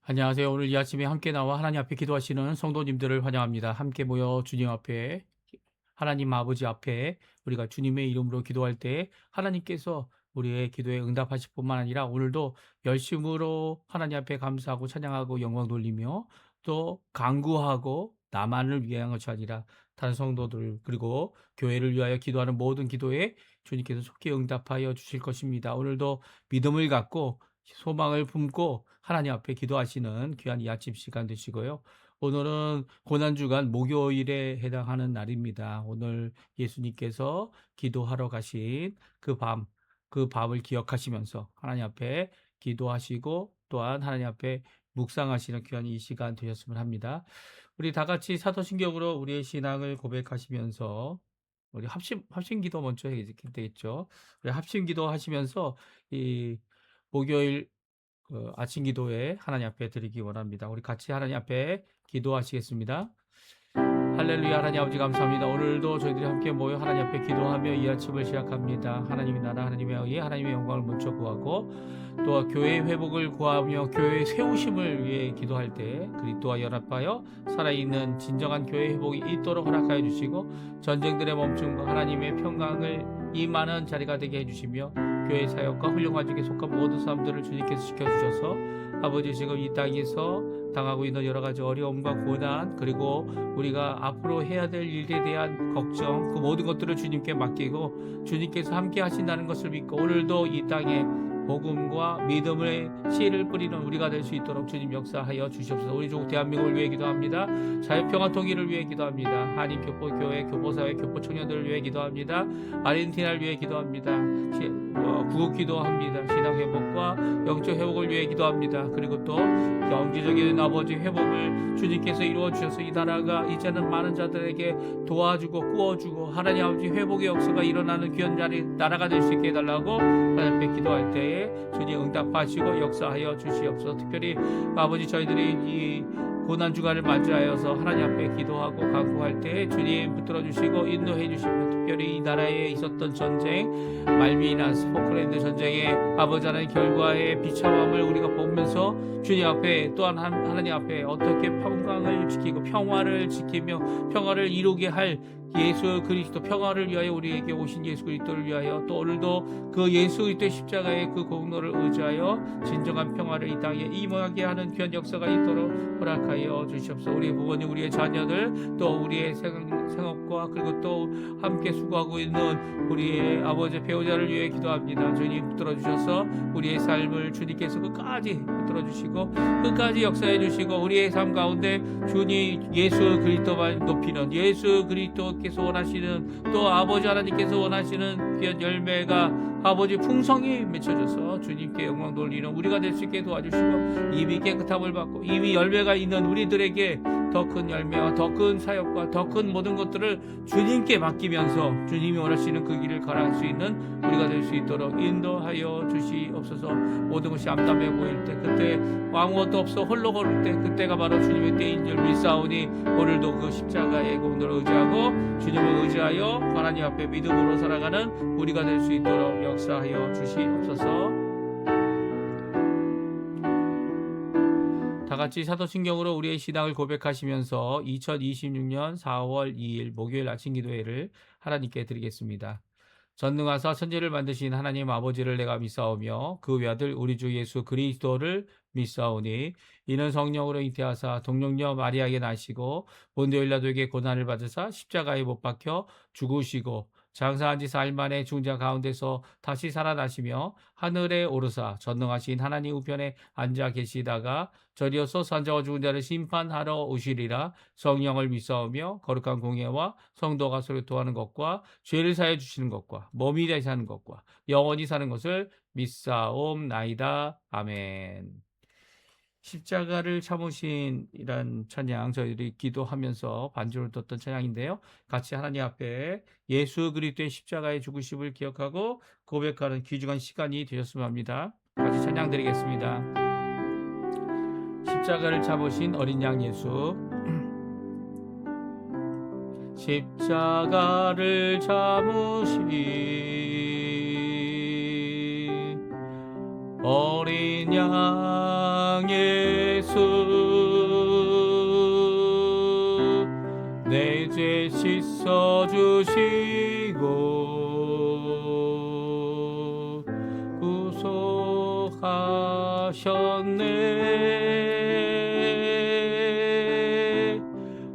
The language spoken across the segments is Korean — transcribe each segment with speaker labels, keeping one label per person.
Speaker 1: 안녕하세요. 오늘 이 아침에 함께 나와 하나님 앞에 기도하시는 성도님들을 환영합니다. 함께 모여 주님 앞에, 하나님 아버지 앞에 우리가 주님의 이름으로 기도할 때 하나님께서 우리의 기도에 응답하실 뿐만 아니라 오늘도 열심으로 하나님 앞에 감사하고 찬양하고 영광 돌리며 또 간구하고 나만을 위한 것이 아니라 다른 성도들 그리고 교회를 위하여 기도하는 모든 기도에 주님께서 속히 응답하여 주실 것입니다. 오늘도 믿음을 갖고 소망을 품고 하나님 앞에 기도하시는 귀한 이 아침 시간 되시고요. 오늘은 고난주간 목요일에 해당하는 날입니다. 오늘 예수님께서 기도하러 가신 그 밤을 기억하시면서 하나님 앞에 기도하시고 또한 하나님 앞에 묵상하시는 귀한 이 시간 되셨으면 합니다. 우리 다 같이 사도신경으로 우리의 신앙을 고백하시면서 우리 합심 기도 먼저 해야 되겠죠. 우리 합심 기도 하시면서 이 목요일 아침 기도에 하나님 앞에 드리기 원합니다. 우리 같이 하나님 앞에 기도하시겠습니다. 할렐루야. 하나님 아버지 감사합니다. 오늘도 저희들이 함께 모여 하나님 앞에 기도하며 이 아침을 시작합니다. 하나님의 나라 하나님의 의에 하나님의 영광을 먼저 구하고 또 교회의 회복을 구하며 교회의 세우심을 위해 기도할 때 그리스도와 연합하여 살아있는 진정한 교회 회복이 있도록 허락하여 주시고 전쟁들의 멈춤과 하나님의 평강을 임하는 자리가 되게 해주시며 교회 사역과 훌륭한 중에 속한 모든 사람들을 주님께서 지켜주셔서 아버지 지금 이 땅에서 당하고 있는 여러 가지 어려움과 고난 그리고 우리가 앞으로 해야 될 일에 대한 걱정 그 모든 것들을 주님께 맡기고 주님께서 함께 하신다는 것을 믿고 오늘도 이 땅에 복음과 믿음의 씨를 뿌리는 우리가 될 수 있도록 주님 역사하여 주시옵소서. 우리 조국 대한민국을 위해 기도합니다. 자유평화 통일을 위해 기도합니다. 한인 교포교회 교포사회 교포청년들을 위해 기도합니다. 아르헨티나를 위해 기도합니다. 구국 기도합니다. 신앙 회복과 영적 회복을 위해 기도합니다. 그리고 또 경제적인 아버지 회복을 주님께서 이루어 주셔서 이 나라가 이제는 많은 자들에게 도와주고 꾸어주고 하나님 아버지 회복의 역사가 일어나는 귀한 나라가 될 수 있게 해달라고 하나님 앞에 기도할 때에 주님 응답하시고 역사하여 주시옵소서. 특별히 아버지 저희들이 이 고난 주간을 맞이하여서 하나님 앞에 기도하고 간구할 때 주님 붙들어 주시고 인도해 주시며 특별히 이 나라에 있었던 전쟁 말미나 포클랜드 전쟁의 아버지 하나님 결과의 비참함을 우리가 보면서 주님 앞에 또한 하나님 앞에 어떻게 평강을 지키고 평화를 지키며 평화를 이루게 할 예수 그리스도 평화를 위하여 우리에게 오신 예수 그리스도를 위하여 또 오늘도 그 예수 그리스도의 십자가의 그 공로를 의지하여 진정한 평화를 이 땅에 임하게 하는 귀한 역사가 있도록 허락하여 주시옵소서. 우리의 부모님 우리의 자녀들 또 우리의 생업과 그리고 또 함께 수고하고 있는 우리의 아버지 배우자를 위해 기도합니다. 주님 붙들어 주셔서 우리의 삶을 주님께서 끝까지 붙들어 주시고 끝까지 역사해 주시고 우리의 삶 가운데 주님 예수 그리스도만 높이는 예수 그리스도께서 원하시는 또 아버지 하나님께서 원하시는 귀한 열매가 아버지 풍성히 맺혀져서 주님께 영광 돌리는 우리가 될 수 있게 도와주시고 이미 깨끗함을 받고 이미 열매가 있는 우리들에게 더 큰 열매와 더 큰 사역과 더 큰 모든 것들을 주님께 맡기면서 주님이 원하시는 그 길을 걸어갈 수 있는 우리가 될 수 있도록 인도하여 주시옵소서. 모든 것이 암담해 보일 때 그때 아무것도 없어 홀로 걸을 때 그때가 바로 주님의 때인 줄 믿사오니 오늘도 그 십자가의 공로를 의지하고 주님을 의지하여 하나님 앞에 믿음으로 살아가는 우리가 될 수 있도록 역사하여 주시옵소서. 다 같이 사도신경으로 우리의 신앙을 고백하시면서 2026년 4월 2일 목요일 아침 기도회를 하나님께 드리겠습니다. 전능하사 천지를 만드신 하나님 아버지를 내가 믿사오며 그 외아들 우리 주 예수 그리스도를 믿사오니 이는 성령으로 잉태하사 동정녀 마리아에게 나시고 본디오 빌라도에게 고난을 받으사 십자가에 못 박혀 죽으시고 장사한 지 사일 만에 중자 가운데서 다시 살아나시며 하늘에 오르사 전능하신 하나님 우편에 앉아 계시다가 저리어서 산자와 죽은 자를 심판하러 오시리라. 성령을 믿사오며 거룩한 공예와 성도가 서로 도하는 것과 죄를 사해 주시는 것과 몸이 다시 사는 것과 영원히 사는 것을 믿사옵나이다. 아멘. 십자가를 참으신 이란 찬양 저희들이 기도하면서 반주를 뒀던 찬양인데요. 같이 하나님 앞에 예수 그리스도의 십자가의 죽으심을 기억하고 고백하는 귀중한 시간이 되셨으면 합니다. 같이 찬양 드리겠습니다. 십자가를 참으신 어린 양 예수 십자가를 참으신 어린 양 예수 씻어 주시고 구속하셨네.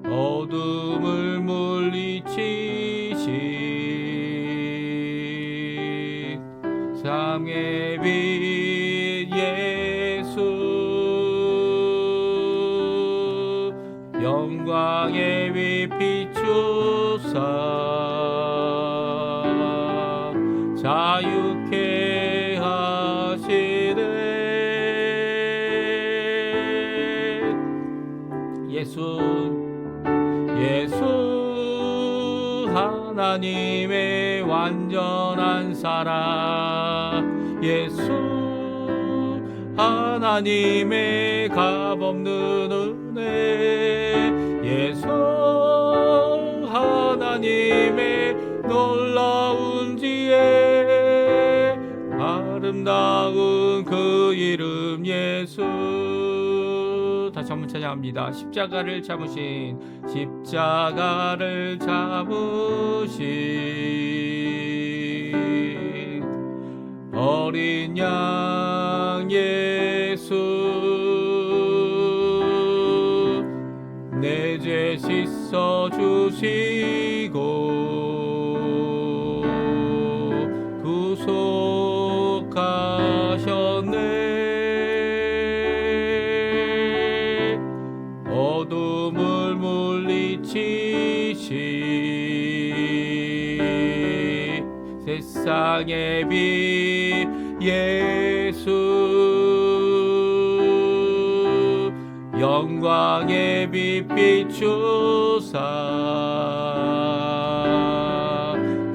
Speaker 1: 어둠을 물리치신 세상의 빛 예수, 영광의 빛 비추사 자유케 하시네. 예수 하나님의 완전한 사랑, 예수 하나님의 값없는 은혜, 예수 하나님의 놀라운 지혜, 아름다운 그 이름 예수. 다시 한번 찬양합니다. 십자가를 잡으신 어린 양 예수, 내 죄 씻어 주시고 구속하셨네. 어둠을 물리치시 세상의 빛 예수, 영광의 빛 비추사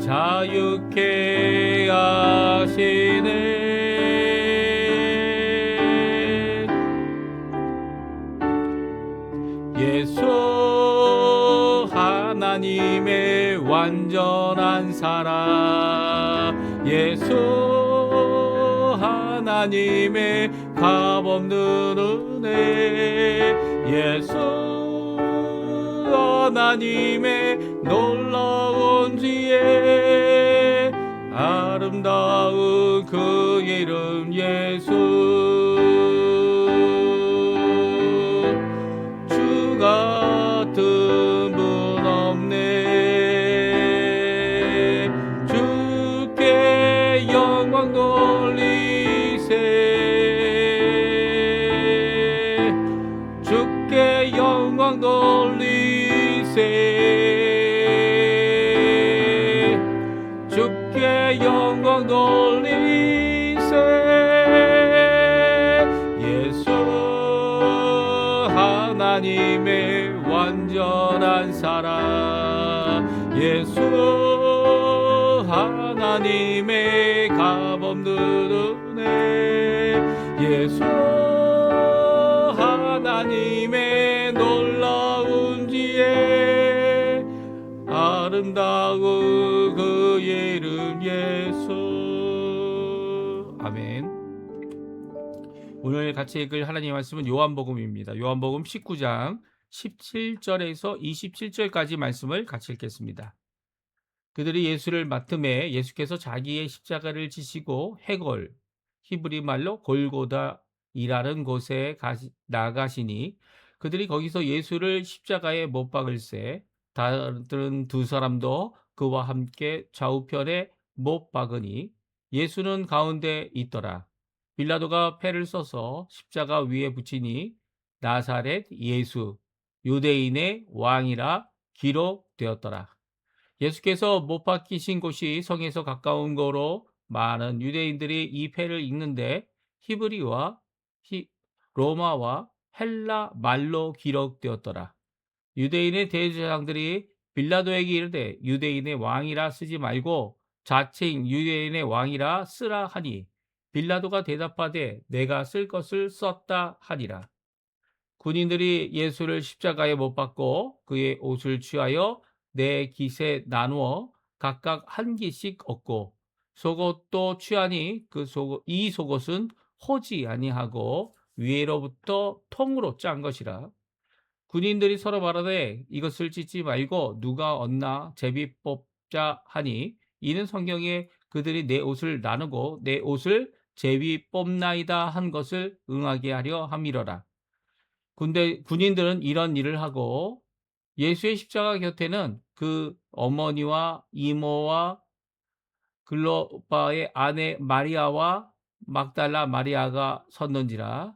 Speaker 1: 자유케 하시네. 예수 하나님의 완전한 사랑, 예수 하나님의 값없는 은혜, 예수 하나님의 놀라운 지혜, 아름다운 그 이름 예수. 주 같은 분 없네. 주께 영광 돌리세, 주께 영광 돌리세, 주께 영광 돌리세. 예수 하나님의 완전한 사랑, 예수 하나님의 값없는 은혜, 예수 하나님의 놀라운 지혜, 아름다운 그 이름 예수. 아멘. 오늘 같이 읽을 하나님의 말씀은 요한복음입니다. 요한복음 19장 17절에서 27절까지 말씀을 같이 읽겠습니다. 그들이 예수를 맡음에 예수께서 자기의 십자가를 지시고 해골, 히브리 말로 골고다이라는 곳에 나가시니 그들이 거기서 예수를 십자가에 못 박을새 다른 두 사람도 그와 함께 좌우편에 못 박으니 예수는 가운데 있더라. 빌라도가 패를 써서 십자가 위에 붙이니 나사렛 예수 유대인의 왕이라 기록되었더라. 예수께서 못 박히신 곳이 성에서 가까운 거로 많은 유대인들이 이 패를 읽는데 히브리와 로마와 헬라 말로 기록되었더라. 유대인의 대제사장들이 빌라도에게 이르되 유대인의 왕이라 쓰지 말고 자칭 유대인의 왕이라 쓰라 하니 빌라도가 대답하되 내가 쓸 것을 썼다 하니라. 군인들이 예수를 십자가에 못 박고 그의 옷을 취하여 네 깃에 나누어 각각 한 깃씩 얻고 속옷도 취하니 이 속옷은 호지 아니하고 위에로부터 통으로 짠 것이라. 군인들이 서로 말하되 이것을 찢지 말고 누가 얻나 제비 뽑자 하니 이는 성경에 그들이 내 옷을 나누고 내 옷을 제비 뽑나이다 한 것을 응하게 하려 함이러라. 군인들은 이런 일을 하고 예수의 십자가 곁에는 그 어머니와 이모와 글로바의 아내 마리아와 막달라 마리아가 섰는지라.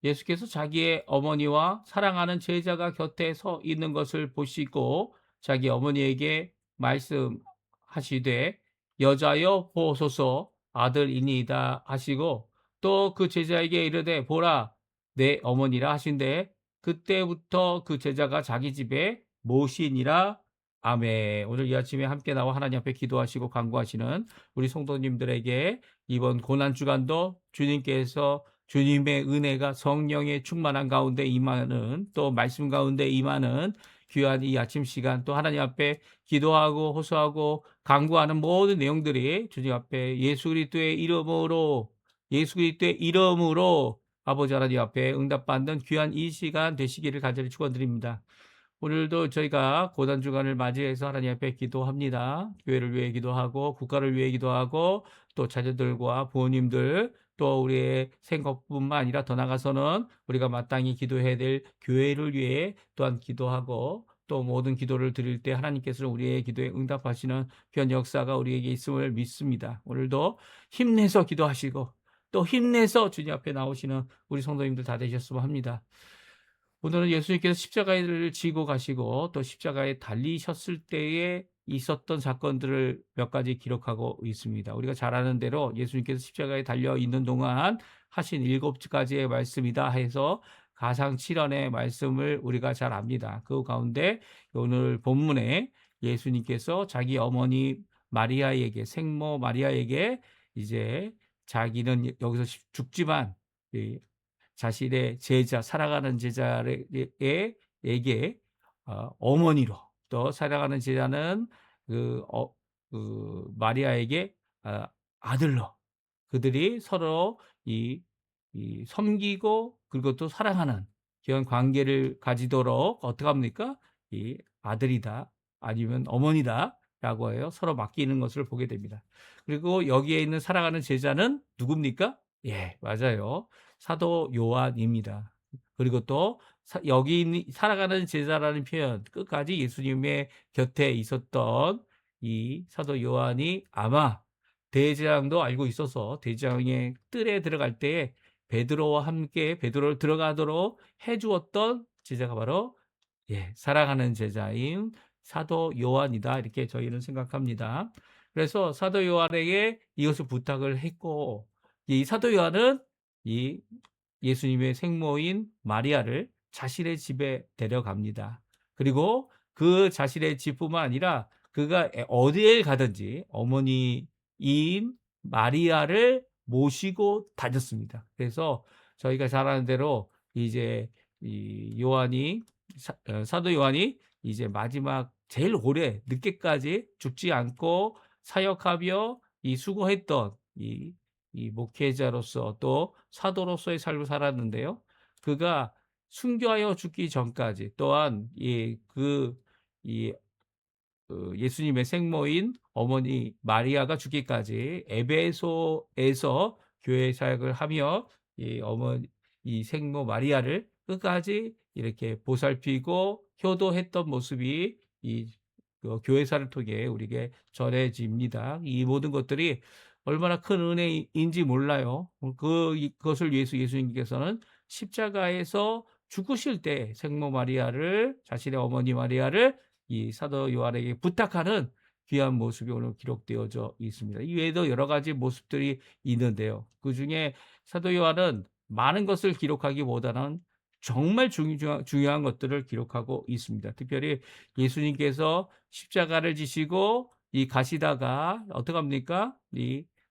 Speaker 1: 예수께서 자기의 어머니와 사랑하는 제자가 곁에 서 있는 것을 보시고 자기 어머니에게 말씀하시되 여자여 보소서 아들이니이다 하시고 또 그 제자에게 이르되 보라 내 어머니라 하신대 그때부터 그 제자가 자기 집에 모시니라. 아멘. 오늘 이 아침에 함께 나와 하나님 앞에 기도하시고 간구하시는 우리 성도님들에게 이번 고난 주간도 주님께서 주님의 은혜가 성령의 충만한 가운데 임하는 또 말씀 가운데 임하는 귀한 이 아침 시간 또 하나님 앞에 기도하고 호소하고 간구하는 모든 내용들이 주님 앞에 예수 그리스도의 이름으로 아버지 하나님 앞에 응답받는 귀한 이 시간 되시기를 간절히 축원드립니다. 오늘도 저희가 고난 주간을 맞이해서 하나님 앞에 기도합니다. 교회를 위해 기도하고 국가를 위해 기도하고 또 자녀들과 부모님들 또 우리의 생각뿐만 아니라 더 나아가서는 우리가 마땅히 기도해야 될 교회를 위해 또한 기도하고 또 모든 기도를 드릴 때 하나님께서는 우리의 기도에 응답하시는 귀한 역사가 우리에게 있음을 믿습니다. 오늘도 힘내서 기도하시고 또 힘내서 주님 앞에 나오시는 우리 성도님들 다 되셨으면 합니다. 오늘은 예수님께서 십자가를 지고 가시고 또 십자가에 달리셨을 때에 있었던 사건들을 몇 가지 기록하고 있습니다. 우리가 잘 아는 대로 예수님께서 십자가에 달려 있는 동안 하신 7가지의 말씀이다 해서 가상 7언의 말씀을 우리가 잘 압니다. 그 가운데 오늘 본문에 예수님께서 자기 어머니 마리아에게 생모 마리아에게 이제 자기는 여기서 죽지만 자신의 제자, 살아가는 제자에게 어머니로 또 살아가는 제자는 마리아에게 아들로 그들이 서로 섬기고 그리고 또 사랑하는 그런 관계를 가지도록 어떻게 합니까? 이 아들이다 아니면 어머니다라고 해요. 서로 맡기는 것을 보게 됩니다. 그리고 여기에 있는 살아가는 제자는 누굽니까? 예, 맞아요. 사도 요한입니다. 그리고 또 여기 살아가는 제자라는 표현 끝까지 예수님의 곁에 있었던 이 사도 요한이 아마 대제장도 알고 있어서 대제장의 뜰에 들어갈 때에 베드로와 함께 베드로를 들어가도록 해주었던 제자가 바로 살아가는 제자인 사도 요한이다 이렇게 저희는 생각합니다. 그래서 사도 요한에게 이것을 부탁을 했고 이 사도 요한은 이 예수님의 생모인 마리아를 자신의 집에 데려갑니다. 그리고 그 자신의 집뿐만 아니라 그가 어디에 가든지 어머니인 마리아를 모시고 다녔습니다. 그래서 저희가 잘 아는 대로 이제 이 요한이 사도 요한이 이제 마지막 제일 오래 늦게까지 죽지 않고 사역하며 수고했던 이 목회자로서 또 사도로서의 삶을 살았는데요. 그가 순교하여 죽기 전까지 또한 예수님의 생모인 어머니 마리아가 죽기까지 에베소에서 교회 사역을 하며 이 생모 마리아를 끝까지 이렇게 보살피고 효도했던 모습이 교회사를 통해 우리에게 전해집니다. 이 모든 것들이 얼마나 큰 은혜인지 몰라요. 그것을 위해서 예수님께서는 십자가에서 죽으실 때 생모 마리아를 자신의 어머니 마리아를 이 사도 요한에게 부탁하는 귀한 모습이 오늘 기록되어져 있습니다. 이 외에도 여러 가지 모습들이 있는데요. 그 중에 사도 요한은 많은 것을 기록하기보다는 정말 중요한 것들을 기록하고 있습니다. 특별히 예수님께서 십자가를 지시고 가시다가 어떻게 합니까?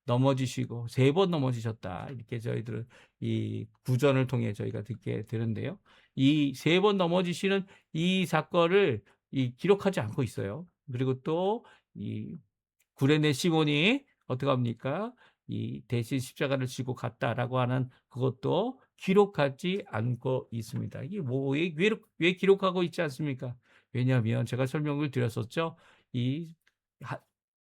Speaker 1: 넘어지시고 3번 넘어지셨다. 이렇게 저희들 이 구전을 통해 저희가 듣게 되는데요. 이 3번 넘어지시는 이 사건을 기록하지 않고 있어요. 그리고 또 구레네 시몬이 어떻게 합니까? 대신 십자가를 지고 갔다라고 하는 그것도 기록하지 않고 있습니다. 이게 뭐 왜 기록하고 있지 않습니까? 왜냐하면 제가 설명을 드렸었죠. 이 하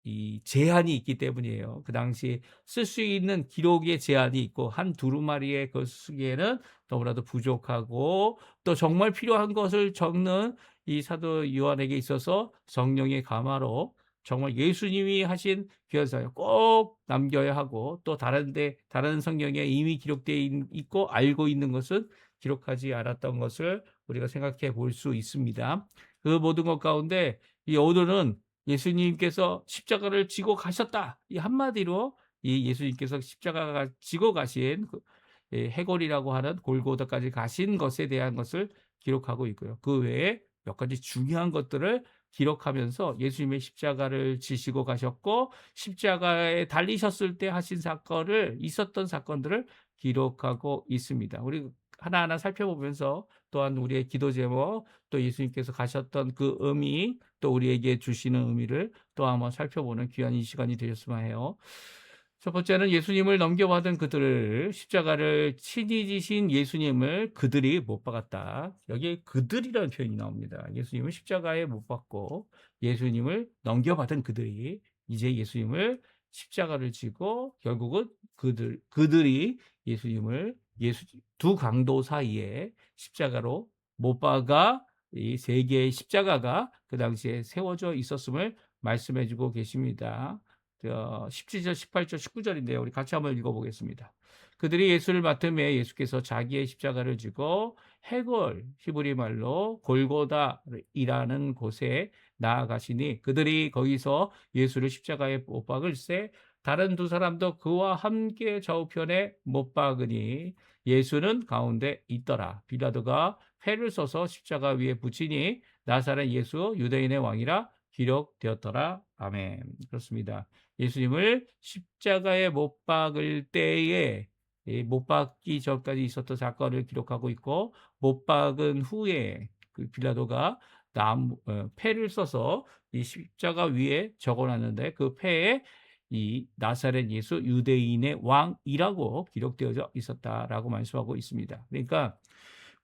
Speaker 1: 이 제한이 있기 때문이에요. 그 당시에 쓸 수 있는 기록의 제한이 있고 한 두루마리에 그걸 쓰기에는 너무나도 부족하고 또 정말 필요한 것을 적는 이 사도 요한에게 있어서 성령의 감화로 정말 예수님이 하신 귀한 사역 꼭 남겨야 하고 또 다른 성경에 이미 기록되어 있고 알고 있는 것은 기록하지 않았던 것을 우리가 생각해 볼 수 있습니다. 그 모든 것 가운데 이 오늘은 예수님께서 십자가를 지고 가셨다. 이 한마디로 이 예수님께서 십자가가 지고 가신 해골이라고 하는 골고다까지 가신 것에 대한 것을 기록하고 있고요. 그 외에 몇 가지 중요한 것들을 기록하면서 예수님의 십자가를 지시고 가셨고 십자가에 달리셨을 때 하신 있었던 사건들을 기록하고 있습니다. 우리 하나하나 살펴보면서 또한 우리의 기도 제목, 또 예수님께서 가셨던 그 의미, 또 우리에게 주시는 의미를 또 한번 살펴보는 귀한 이 시간이 되셨으면 해요. 첫 번째는 예수님을 넘겨받은 그들을 십자가를 친히 지신 예수님을 그들이 못 박았다. 여기에 그들이라는 표현이 나옵니다. 예수님을 십자가에 못 박고 예수님을 넘겨받은 그들이 이제 예수님을 십자가를 지고 결국은 그들이 예수님을 두 강도 사이에 십자가로 못 박아 이 세 개의 십자가가 그 당시에 세워져 있었음을 말씀해 주고 계십니다. 17절, 18절, 19절인데요. 우리 같이 한번 읽어보겠습니다. 그들이 예수를 맡음에 예수께서 자기의 십자가를 지고 해골 히브리 말로 골고다이라는 곳에 나아가시니 그들이 거기서 예수를 십자가에 못 박을새 다른 두 사람도 그와 함께 좌우편에 못 박으니 예수는 가운데 있더라. 빌라도가 패를 써서 십자가 위에 붙이니 나사렛 예수 유대인의 왕이라 기록되었더라. 아멘. 그렇습니다. 예수님을 십자가에 못 박을 때에 못 박기 전까지 있었던 사건을 기록하고 있고 못 박은 후에 그 빌라도가 패를 써서 이 십자가 위에 적어놨는데 그 패에 이 나사렛 예수 유대인의 왕이라고 기록되어져 있었다라고 말씀하고 있습니다. 그러니까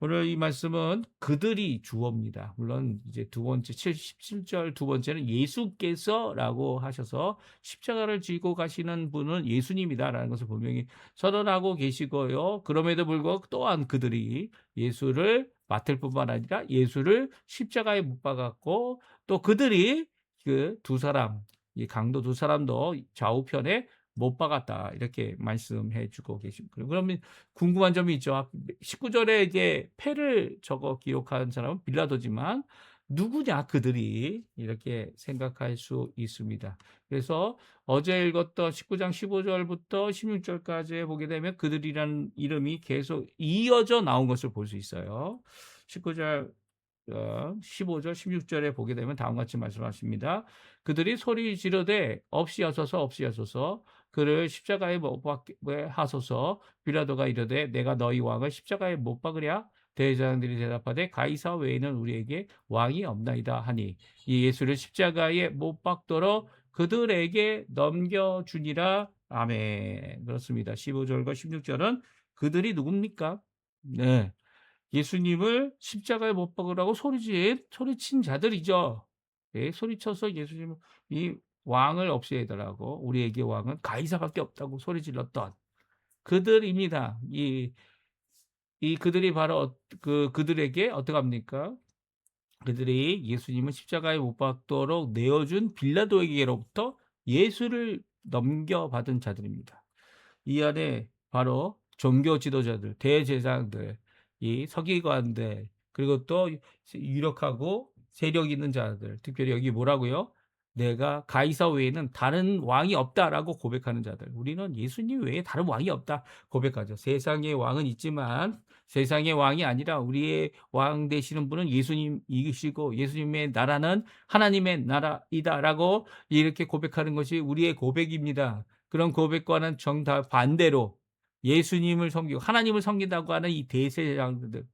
Speaker 1: 오늘 이 말씀은 그들이 주어입니다. 물론 이제 두 번째 17절 두 번째는 예수께서라고 하셔서 십자가를 지고 가시는 분은 예수님이다라는 것을 분명히 선언하고 계시고요. 그럼에도 불구하고 또한 그들이 예수를 맡을 뿐만 아니라 예수를 십자가에 못 박았고 또 그들이 그 두 사람 이 강도 두 사람도 좌우편에 못 박았다 이렇게 말씀해 주고 계십니다. 그러면 궁금한 점이 있죠. 19절에 이제 패를 적어 기록한 사람은 빌라도지만 누구냐 그들이 이렇게 생각할 수 있습니다. 그래서 어제 읽었던 19장 15절부터 16절까지 보게 되면 그들이라는 이름이 계속 이어져 나온 것을 볼 수 있어요. 19절 15절 16절에 보게 되면 다음과 같이 말씀하십니다. 그들이 소리 지르되 없이 하소서 없이 하소서 그를 십자가에 못 박게 하소서. 빌라도가 이르되 내가 너희 왕을 십자가에 못 박으랴. 대제사장들이 대답하되 가이사 외에는 우리에게 왕이 없나이다 하니 이 예수를 십자가에 못 박도록 그들에게 넘겨주니라. 아멘. 그렇습니다. 15절과 16절은 그들이 누굽니까? 네. 예수님을 십자가에 못 박으라고 소리친 자들이죠. 예, 소리쳐서 예수님 이 왕을 없애달라고 우리에게 왕은 가이사밖에 없다고 소리 질렀던 그들입니다. 이 그들이 바로 그들에게 어떻게 합니까? 그들이 예수님을 십자가에 못 박도록 내어준 빌라도에게로부터 예수를 넘겨받은 자들입니다. 이 안에 바로 종교 지도자들, 대제사장들, 이 서기관들, 그리고 또 유력하고 세력 있는 자들, 특별히 여기 뭐라고요? 내가 가이사 외에는 다른 왕이 없다라고 고백하는 자들. 우리는 예수님 외에 다른 왕이 없다 고백하죠. 세상의 왕은 있지만 세상의 왕이 아니라 우리의 왕 되시는 분은 예수님이시고 예수님의 나라는 하나님의 나라이다라고 이렇게 고백하는 것이 우리의 고백입니다. 그런 고백과는 반대로 예수님을 섬기고 하나님을 섬긴다고 하는 이 대제사장들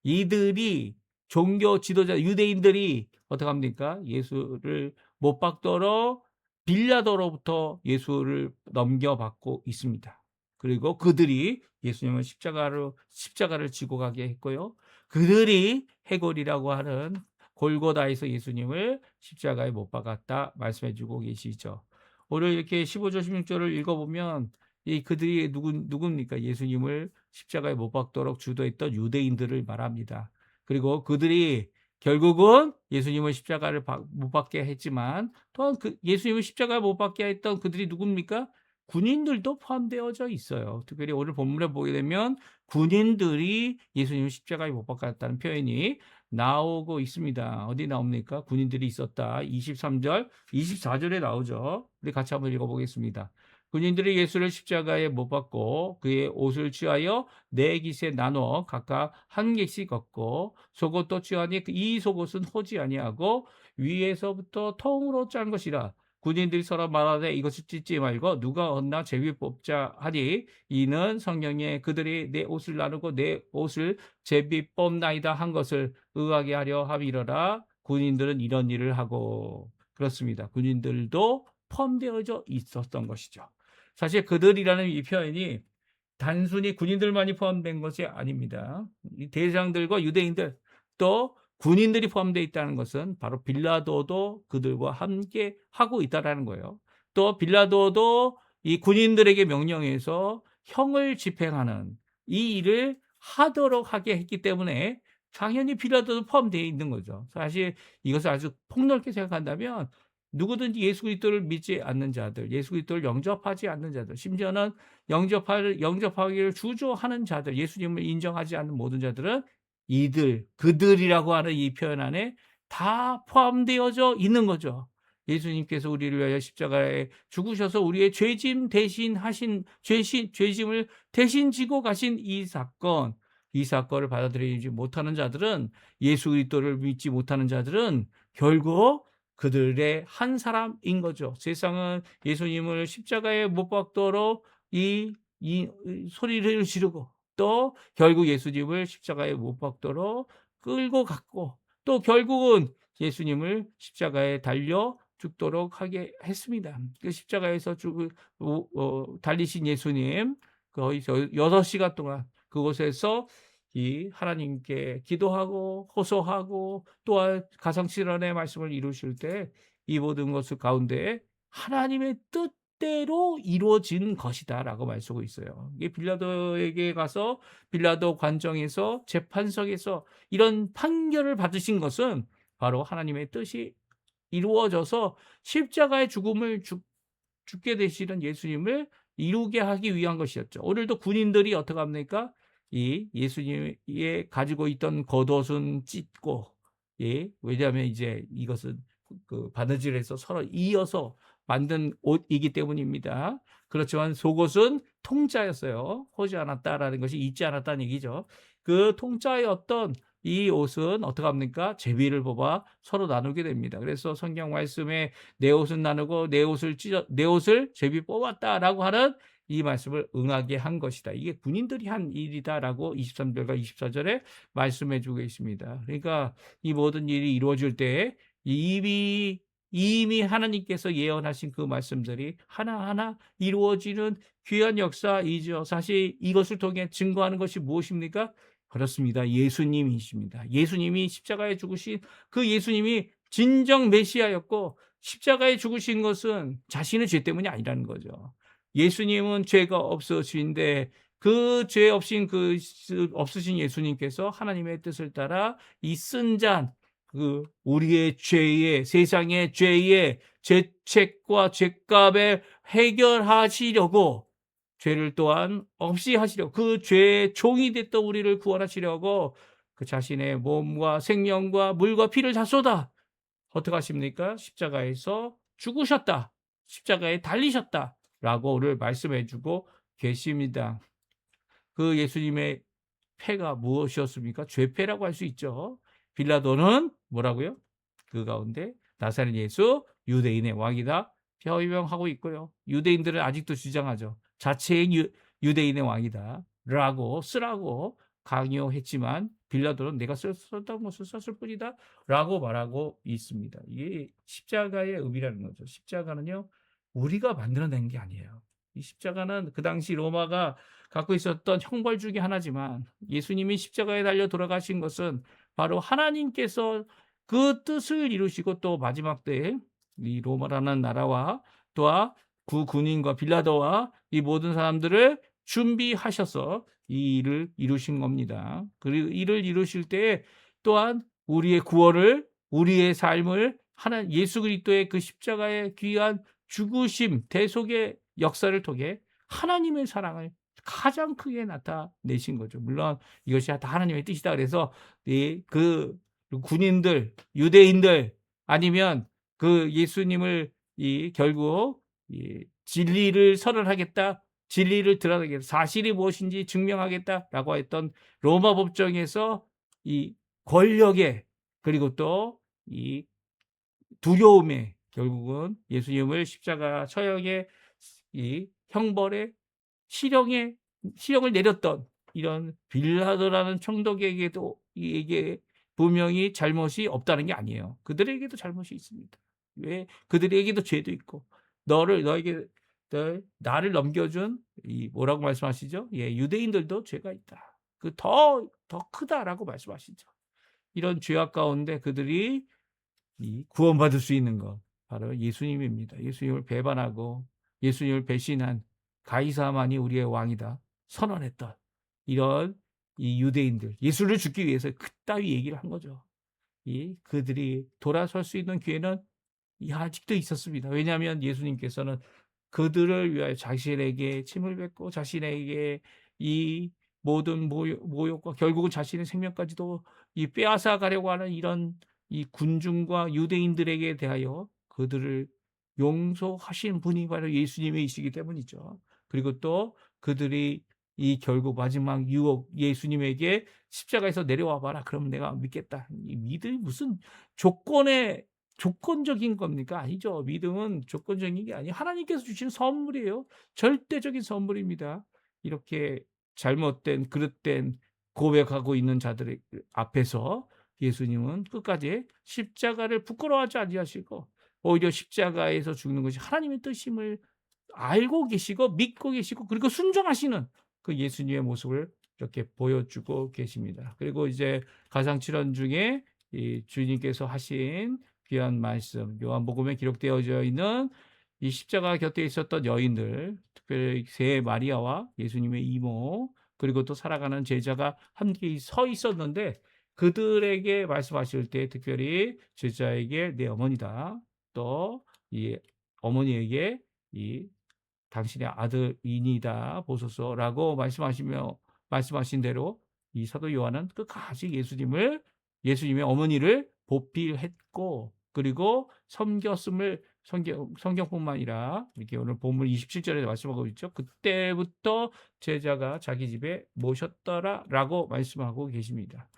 Speaker 1: 이들이 종교 지도자 유대인들이 어떻게 합니까? 예수를 못 박도록 빌라도로부터 예수를 넘겨받고 있습니다. 그리고 그들이 예수님을 십자가를 지고 가게 했고요. 그들이 해골이라고 하는 골고다에서 예수님을 십자가에 못 박았다 말씀해 주고 계시죠. 오늘 이렇게 15절 16절을 읽어보면 이 그들이 누굽니까? 예수님을 십자가에 못 박도록 주도했던 유대인들을 말합니다. 그리고 그들이 결국은 예수님을 십자가를 못 박게 했지만 또한 예수님을 십자가에 못 박게 했던 그들이 누굽니까? 군인들도 포함되어져 있어요. 특별히 오늘 본문에 보게 되면 군인들이 예수님을 십자가에 못 박았다는 표현이 나오고 있습니다. 어디 나옵니까? 군인들이 있었다. 23절, 24절에 나오죠. 우리 같이 한번 읽어보겠습니다. 군인들이 예수를 십자가에 못 박고 그의 옷을 취하여 네 깃에 나눠 각각 한 깃씩 걷고 속옷도 취하니 이 속옷은 호지 아니하고 위에서부터 통으로 짠 것이라. 군인들이 서로 말하되 이것을 찢지 말고 누가 얻나 제비 뽑자 하니 이는 성경에 그들이 내 옷을 나누고 내 옷을 제비 뽑나이다 한 것을 의하게 하려 함이러라. 군인들은 이런 일을 하고 그렇습니다. 군인들도 포함되어져 있었던 것이죠. 사실 그들이라는 이 표현이 단순히 군인들만이 포함된 것이 아닙니다. 이 대장들과 유대인들 또 군인들이 포함되어 있다는 것은 바로 빌라도도 그들과 함께 하고 있다는 거예요. 또 빌라도도 이 군인들에게 명령해서 형을 집행하는 이 일을 하도록 하게 했기 때문에 당연히 빌라도도 포함되어 있는 거죠. 사실 이것을 아주 폭넓게 생각한다면 누구든지 예수 그리스도를 믿지 않는 자들, 예수 그리스도를 영접하지 않는 자들, 심지어는 영접하기를 주저하는 자들, 예수님을 인정하지 않는 모든 자들은 그들이라고 하는 이 표현 안에 다 포함되어져 있는 거죠. 예수님께서 우리를 위하여 십자가에 죽으셔서 우리의 죄짐을 대신 지고 가신 이 사건을 받아들이지 못하는 자들은, 예수 그리스도를 믿지 못하는 자들은 결국 그들의 한 사람인 거죠. 세상은 예수님을 십자가에 못 박도록 이 소리를 지르고 또 결국 예수님을 십자가에 못 박도록 끌고 갔고 또 결국은 예수님을 십자가에 달려 죽도록 하게 했습니다. 그 십자가에서 달리신 예수님 거의 6시간 동안 그곳에서 이 하나님께 기도하고 호소하고 또한 가상실현의 말씀을 이루실 때 이 모든 것을 가운데 하나님의 뜻대로 이루어진 것이다라고 말씀하고 있어요. 이게 빌라도에게 가서 빌라도 관정에서 재판석에서 이런 판결을 받으신 것은 바로 하나님의 뜻이 이루어져서 십자가의 죽음을 죽게 되시는 예수님을 이루게 하기 위한 것이었죠. 오늘도 군인들이 어떻게 합니까? 이 예수님이 가지고 있던 겉옷은 찢고, 예, 왜냐하면 이제 이것은 그 바느질에서 서로 이어서 만든 옷이기 때문입니다. 그렇지만 속옷은 통짜였어요. 호지 않았다라는 것이 잊지 않았다는 얘기죠. 그 통짜였던 이 옷은 어떻게 합니까? 제비를 뽑아 서로 나누게 됩니다. 그래서 성경 말씀에 내 옷은 나누고 내 옷을 제비 뽑았다라고 하는 이 말씀을 응하게 한 것이다. 이게 군인들이 한 일이다라고 23절과 24절에 말씀해 주고 있습니다. 그러니까 이 모든 일이 이루어질 때 이미 하나님께서 예언하신 그 말씀들이 하나하나 이루어지는 귀한 역사이죠. 사실 이것을 통해 증거하는 것이 무엇입니까? 그렇습니다. 예수님이십니다. 예수님이 십자가에 죽으신 그 예수님이 진정 메시아였고 십자가에 죽으신 것은 자신의 죄 때문이 아니라는 거죠. 예수님은 죄가 없으신데 그 죄 없으신 예수님께서 하나님의 뜻을 따라 이 쓴 잔, 우리의 죄의, 세상의 죄의 죄책과 죄값을 해결하시려고, 죄를 또한 없이 하시려고, 그 죄의 종이 됐던 우리를 구원하시려고 그 자신의 몸과 생명과 물과 피를 다 쏟아 어떻게 하십니까? 십자가에서 죽으셨다, 십자가에 달리셨다 라고 오늘 말씀해 주고 계십니다. 그 예수님의 패가 무엇이었습니까? 죄패라고 할 수 있죠. 빌라도는 뭐라고요? 그 가운데 나사렛 예수 유대인의 왕이다 표명하고 있고요. 유대인들은 아직도 주장하죠. 자체의 유대인의 왕이다 라고 쓰라고 강요했지만 빌라도는 내가 썼던 것을 썼을 뿐이다 라고 말하고 있습니다. 이게 십자가의 의미라는 거죠. 십자가는요, 우리가 만들어낸 게 아니에요. 이 십자가는 그 당시 로마가 갖고 있었던 형벌 중에 하나지만 예수님이 십자가에 달려 돌아가신 것은 바로 하나님께서 그 뜻을 이루시고 또 마지막 때에 이 로마라는 나라와 또한 구 군인과 빌라도와 이 모든 사람들을 준비하셔서 이 일을 이루신 겁니다. 그리고 이를 이루실 때에 또한 우리의 구원을 우리의 삶을 하나 예수 그리스도의 그 십자가의 귀한 죽으심 대속의 역사를 통해 하나님의 사랑을 가장 크게 나타내신 거죠. 물론 이것이 다 하나님의 뜻이다 그래서 그 군인들, 유대인들 아니면 그 예수님을 결국 진리를 선언하겠다, 진리를 드러내겠다, 사실이 무엇인지 증명하겠다라고 했던 로마 법정에서 이 권력에 그리고 또 이 두려움에 결국은 예수님을 십자가 처형의 이 형벌의 실형을 내렸던 이런 빌라도라는 총독에게도 이게 분명히 잘못이 없다는 게 아니에요. 그들에게도 잘못이 있습니다. 왜? 그들에게도 죄도 있고 너에게 나를 넘겨준 이 뭐라고 말씀하시죠? 예, 유대인들도 죄가 있다. 그 더 크다라고 말씀하시죠. 이런 죄악 가운데 그들이 이 구원받을 수 있는 것 바로 예수님입니다. 예수님을 배반하고 예수님을 배신한 가이사만이 우리의 왕이다 선언했던 이런 이 유대인들 예수를 죽기 위해서 그따위 얘기를 한 거죠. 그들이 돌아설 수 있는 기회는 아직도 있었습니다. 왜냐하면 예수님께서는 그들을 위하여 자신에게 침을 뱉고 자신에게 이 모든 모욕과 결국은 자신의 생명까지도 빼앗아 가려고 하는 이런 이 군중과 유대인들에게 대하여 그들을 용서하신 분이 바로 예수님이시기 때문이죠. 그리고 또 그들이 결국 마지막 유혹 예수님에게 십자가에서 내려와 봐라. 그럼 내가 믿겠다. 이 믿음이 무슨 조건적인 겁니까? 아니죠. 믿음은 조건적인 게 아니에요. 하나님께서 주신 선물이에요. 절대적인 선물입니다. 이렇게 잘못된 그릇된 고백하고 있는 자들 앞에서 예수님은 끝까지 십자가를 부끄러워하지 아니하시고 오히려 십자가에서 죽는 것이 하나님의 뜻임을 알고 계시고 믿고 계시고 그리고 순종하시는 그 예수님의 모습을 이렇게 보여주고 계십니다. 그리고 이제 가상칠언 중에 이 주님께서 하신 귀한 말씀 요한복음에 기록되어져 있는 이 십자가 곁에 있었던 여인들 특별히 세 마리아와 예수님의 이모 그리고 또 살아가는 제자가 함께 서 있었는데 그들에게 말씀하실 때 특별히 제자에게 내 어머니다 또 이 어머니에게 이 당신의 아들이니다 보소서라고 말씀하신 대로 이 사도 요한은 끝까지 예수님의 어머니를 보필했고 그리고 섬겼음을 성경뿐만 아니라 이렇게 오늘 본문 27절에 말씀하고 있죠. 그때부터 제자가 자기 집에 모셨더라라고 말씀하고 계십니다.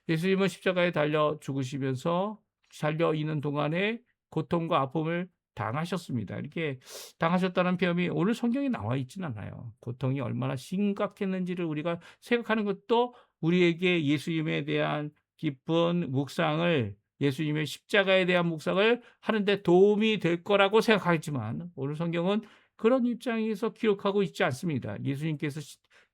Speaker 1: 예수님은 십자가에 달려 죽으시면서 달려 있는 동안에 고통과 아픔을 당하셨습니다. 이렇게 당하셨다는 표현이 오늘 성경에 나와 있지는 않아요. 고통이 얼마나 심각했는지를 우리가 생각하는 것도 우리에게 예수님에 대한 깊은 묵상을 예수님의 십자가에 대한 묵상을 하는데 도움이 될 거라고 생각하지만 오늘 성경은 그런 입장에서 기록하고 있지 않습니다. 예수님께서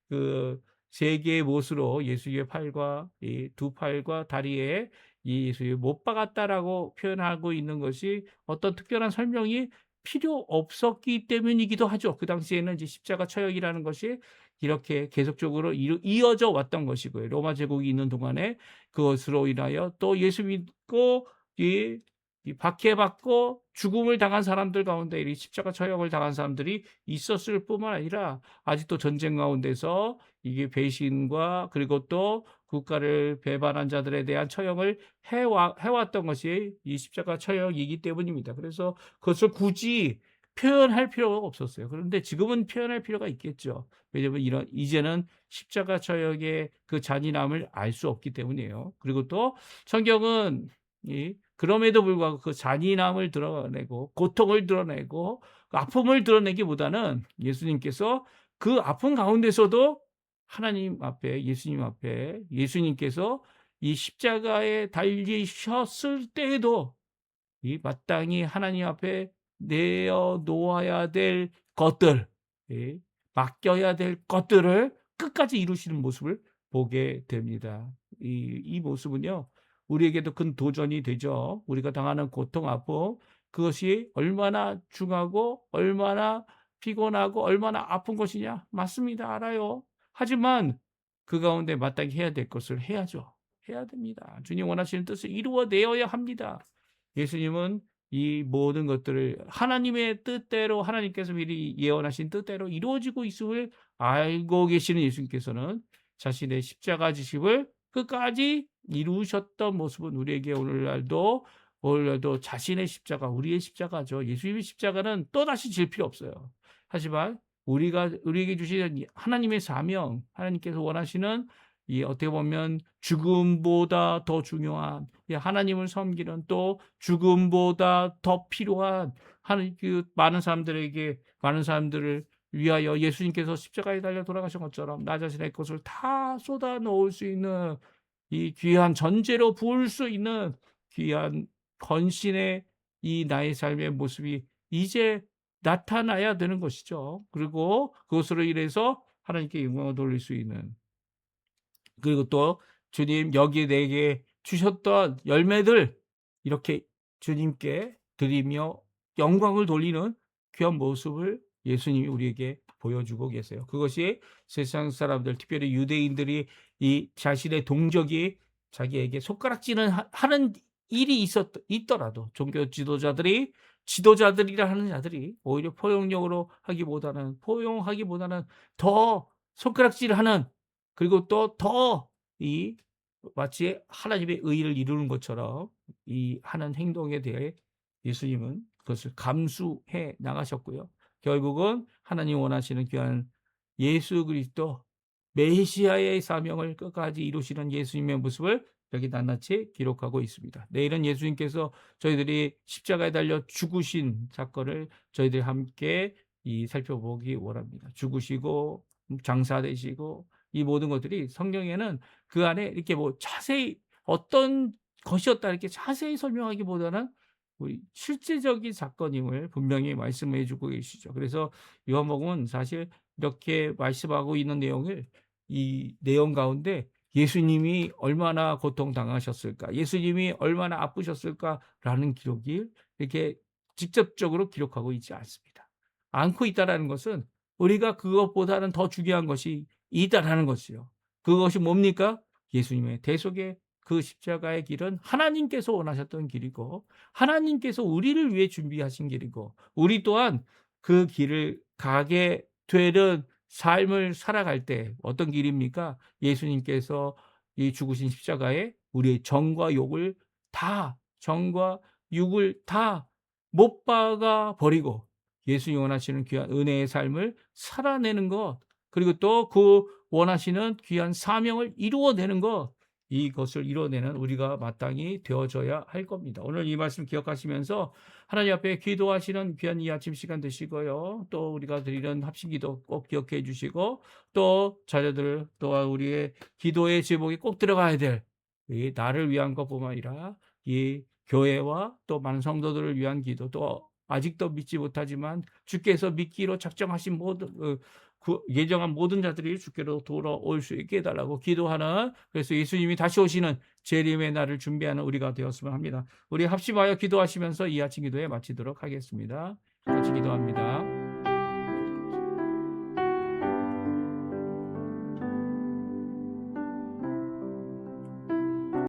Speaker 1: 그 세 개의 못으로 예수의 팔과 이 두 팔과 다리에 이 예수를 못 박았다라고 표현하고 있는 것이 어떤 특별한 설명이 필요 없었기 때문이기도 하죠. 그 당시에는 이제 십자가 처형이라는 것이 이렇게 계속적으로 이어져 왔던 것이고요. 로마 제국이 있는 동안에 그것으로 인하여 또 예수 믿고 이 박해받고 죽음을 당한 사람들 가운데 이 십자가 처형을 당한 사람들이 있었을 뿐만 아니라 아직도 전쟁 가운데서 이게 배신과 그리고 또 국가를 배반한 자들에 대한 처형을 해왔던 것이 이 십자가 처형이기 때문입니다. 그래서 그것을 굳이 표현할 필요가 없었어요. 그런데 지금은 표현할 필요가 있겠죠. 왜냐하면 이제는 십자가 처형의 그 잔인함을 알 수 없기 때문이에요. 그리고 또 성경은 그럼에도 불구하고 그 잔인함을 드러내고 고통을 드러내고 그 아픔을 드러내기보다는 예수님께서 그 아픔 가운데서도 하나님 앞에 예수님 앞에 예수님께서 이 십자가에 달리셨을 때에도 이 마땅히 하나님 앞에 내어 놓아야 될 것들 예, 맡겨야 될 것들을 끝까지 이루시는 모습을 보게 됩니다. 이 모습은요, 우리에게도 큰 도전이 되죠. 우리가 당하는 고통, 아픔, 그것이 얼마나 중하고 얼마나 피곤하고 얼마나 아픈 것이냐? 맞습니다. 알아요. 하지만 그 가운데 마땅히 해야 될 것을 해야죠. 해야 됩니다. 주님 원하시는 뜻을 이루어내어야 합니다. 예수님은 이 모든 것들을 하나님의 뜻대로, 하나님께서 미리 예언하신 뜻대로 이루어지고 있음을 알고 계시는 예수님께서는 자신의 십자가 지심을 끝까지 이루셨던 모습은 오늘날도 자신의 십자가, 우리의 십자가죠. 예수님의 십자가는 또다시 질 필요 없어요. 하지만 우리에게 주신 하나님의 사명, 하나님께서 원하시는 이 어떻게 보면 죽음보다 더 중요한, 하나님을 섬기는, 또 죽음보다 더 필요한 많은 사람들을 위하여 예수님께서 십자가에 달려 돌아가신 것처럼 나 자신의 것을 다 쏟아 놓을 수 있는, 이 귀한 전제로 부을 수 있는 귀한 헌신의 이 나의 삶의 모습이 이제 나타나야 되는 것이죠. 그리고 그것으로 인해서 하나님께 영광을 돌릴 수 있는, 그리고 또 주님 여기 내게 주셨던 열매들 이렇게 주님께 드리며 영광을 돌리는 귀한 모습을 예수님이 우리에게 보여주고 계세요. 그것이 세상 사람들, 특별히 유대인들이 이 자신의 동족이 자기에게 손가락질을 하는 일이 있더라도 종교 지도자들이라 하는 자들이 오히려 포용하기보다는 더 손가락질하는, 그리고 또 더 이 마치 하나님의 의를 이루는 것처럼 이 하는 행동에 대해 예수님은 그것을 감수해 나가셨고요. 결국은 하나님 원하시는 귀한 예수 그리스도 메시아의 사명을 끝까지 이루시는 예수님의 모습을 여기 낱낱이 기록하고 있습니다. 내일은 예수님께서 저희들이 십자가에 달려 죽으신 사건을 저희들이 함께 살펴보기 원합니다. 죽으시고 장사되시고 이 모든 것들이 성경에는 그 안에 이렇게 자세히 어떤 것이었다 이렇게 자세히 설명하기보다는 우리 실제적인 사건임을 분명히 말씀해 주고 계시죠. 그래서 요한복음은 사실 이렇게 말씀하고 있는 내용을, 이 내용 가운데 예수님이 얼마나 고통당하셨을까, 예수님이 얼마나 아프셨을까라는 기록이 이렇게 직접적으로 기록하고 있지 않습니다. 않고 있다라는 것은 우리가 그것보다는 더 중요한 것이 있다라는 것이요. 그것이 뭡니까? 예수님의 대속의 그 십자가의 길은 하나님께서 원하셨던 길이고, 하나님께서 우리를 위해 준비하신 길이고, 우리 또한 그 길을 가게 되는 삶을 살아갈 때 어떤 길입니까? 예수님께서 이 죽으신 십자가에 우리의 정과 욕을 다 못 박아 버리고 예수님이 원하시는 귀한 은혜의 삶을 살아내는 것, 그리고 또 그 원하시는 귀한 사명을 이루어내는 것, 이것을 이뤄내는 우리가 마땅히 되어져야 할 겁니다. 오늘 이 말씀 기억하시면서 하나님 앞에 기도하시는 귀한 이 아침 시간 되시고요. 또 우리가 드리는 합심기도 꼭 기억해 주시고, 또 자녀들 또한 우리의 기도의 제목에 꼭 들어가야 될, 이 나를 위한 것뿐만 아니라 이 교회와 또 많은 성도들을 위한 기도, 또 아직도 믿지 못하지만 주께서 믿기로 작정하신 예정한 모든 자들이 주께로 돌아올 수 있게 해달라고 기도하는, 그래서 예수님이 다시 오시는 재림의 날을 준비하는 우리가 되었으면 합니다. 우리 합심하여 기도하시면서 이 아침 기도에 마치도록 하겠습니다. 같이 기도합니다.